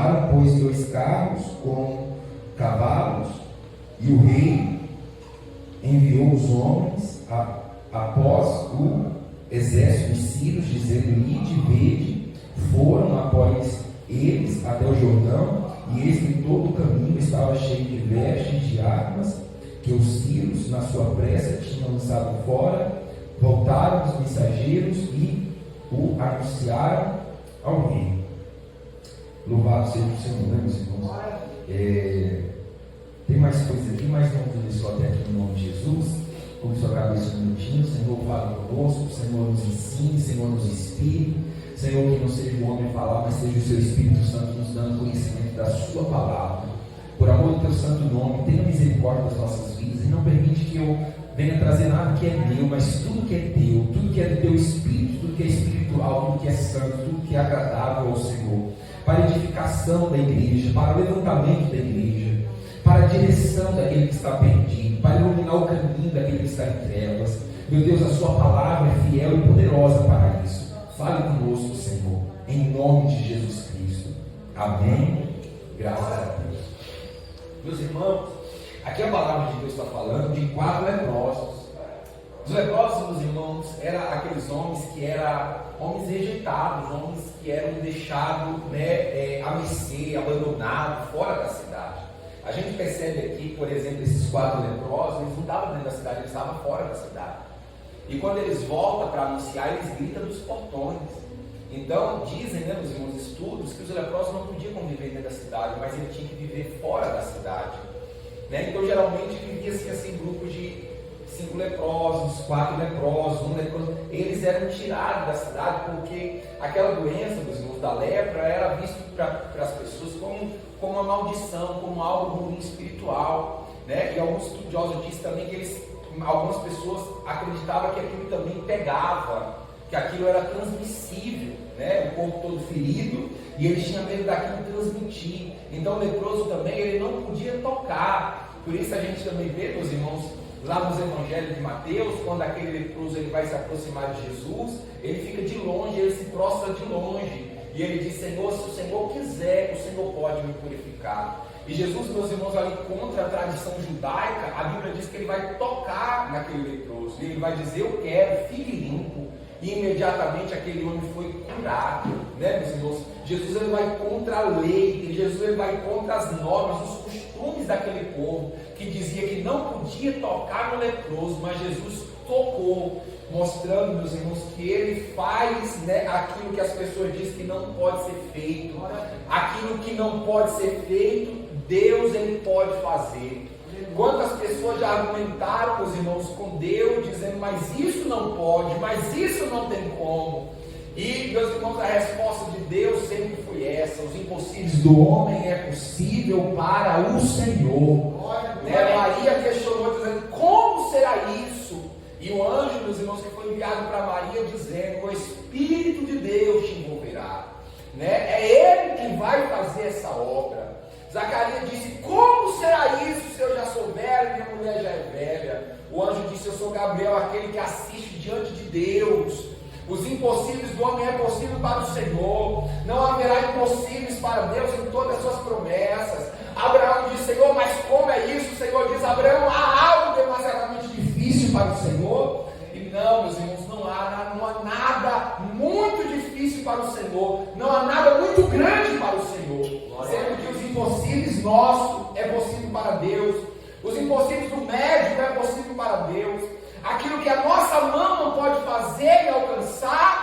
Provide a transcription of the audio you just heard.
Armaram, pois, 2 carros com cavalos, e o rei enviou os homens após o exército de sírios, dizendo: ide, vede. Foram após eles até o Jordão, e eis que todo o caminho estava cheio de vestes de armas, que os sírios, na sua pressa, tinham lançado fora. Voltaram os mensageiros e o anunciaram ao rei. Louvado seja o Senhor, né, meus irmãos? Tem mais coisas aqui, mas não vou dizer só até aqui no nome de Jesus. Como sua cabeça um minutinho, Senhor, fala conosco, Senhor, nos ensine, Senhor, nos inspire. Senhor, que não seja o homem falar, mas seja o seu Espírito Santo nos dando conhecimento da sua palavra. Por amor do teu santo nome, tenha misericórdia das nossas vidas e não permite que eu venha trazer nada que é meu, mas tudo que é teu, tudo que é do teu Espírito, tudo que é espiritual, tudo que é santo, tudo que é agradável ao Senhor, para a edificação da igreja, para o levantamento da igreja, para a direção daquele que está perdido, para iluminar o caminho daquele que está em trevas. Meu Deus, a sua palavra é fiel e poderosa para isso. Fale conosco, Senhor, em nome de Jesus Cristo. Amém. Graças a Deus. Meus irmãos, aqui a palavra de Deus está falando de 4 leprosos. Os leprosos, meus irmãos, eram aqueles homens que eram homens rejeitados, homens que eram deixados a mercê, abandonados, fora da cidade. A gente percebe aqui, por exemplo, esses 4 leprosos, eles não estavam dentro da cidade, eles estavam fora da cidade. E quando eles voltam para anunciar, eles gritam dos portões. Então, dizem, meus irmãos, estudos, que os leprosos não podiam conviver dentro da cidade, mas eles tinham que viver fora da cidade. Então, geralmente, vivia-se assim, grupos de 5 leprosos, 4 leprosos, 1 leproso. Eles eram tirados da cidade porque aquela doença, meus irmãos, da lepra, era vista para as pessoas como uma maldição, como algo ruim espiritual. E alguns estudiosos dizem também que algumas pessoas acreditavam que aquilo também pegava, que aquilo era transmissível, o corpo todo ferido, e eles tinham medo daquilo transmitir. Então o leproso também, ele não podia tocar. Por isso a gente também vê, meus irmãos, lá nos evangelhos de Mateus, quando aquele leproso ele vai se aproximar de Jesus, ele fica de longe, ele se prostra de longe, e ele diz: Senhor, se o Senhor quiser, o Senhor pode me purificar. E Jesus, meus irmãos, ali contra a tradição judaica, a Bíblia diz que ele vai tocar naquele leproso, e ele vai dizer: eu quero, fique limpo. E imediatamente aquele homem foi curado, meus irmãos? Jesus ele vai contra a lei, Jesus ele vai contra as normas, os costumes daquele povo, que dizia que não podia tocar no leproso, mas Jesus tocou, mostrando, meus irmãos, que ele faz aquilo que as pessoas dizem que não pode ser feito. Aquilo que não pode ser feito, Deus ele pode fazer. Quantas pessoas já argumentaram, meus irmãos, com Deus, dizendo: mas isso não pode, mas isso não tem como. E, meus irmãos, a resposta de Deus sempre foi essa: os impossíveis do homem é possível para o Senhor. Maria questionou, dizendo: como será isso? E o anjo, meus irmãos, que foi enviado para Maria, dizendo: o Espírito de Deus te envolverá. É Ele que vai fazer essa obra. Zacarias disse: como será isso se eu já sou velho e minha mulher já é velha? O anjo disse: eu sou Gabriel, aquele que assiste diante de Deus. Os impossíveis do homem é possível para o Senhor. Não haverá impossíveis para Deus em todas as suas promessas. Abraão disse: Senhor, mas como é isso? O Senhor diz: Abraão, há algo demasiadamente difícil para o Senhor? E não, meus irmãos, não há nada muito difícil para o Senhor. Não há nada muito grande para o Senhor. Sendo que os impossíveis nossos é possível para Deus. Os impossíveis do médico é possível para Deus. Aquilo que a nossa mão não pode fazer e alcançar,